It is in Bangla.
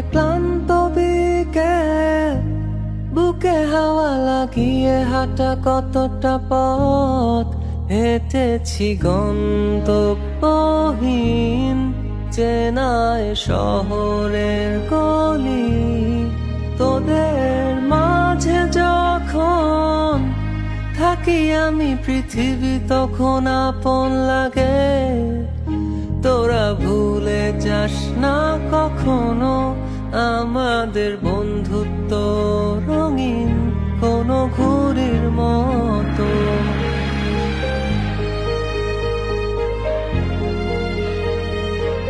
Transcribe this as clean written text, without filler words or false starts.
ক্লান্ত বিকেল, বুকে হাওয়া লাগিয়ে হাঁটা কতটা পথ হেঁটেছি গন্তব্যহীন চেনায় শহরের গলি। তোদের মাঝে যখন থাকি আমি পৃথিবী তখন আপন লাগে। তোরা ভুলে যাস না কখনো আমাদের বন্ধুত্ব।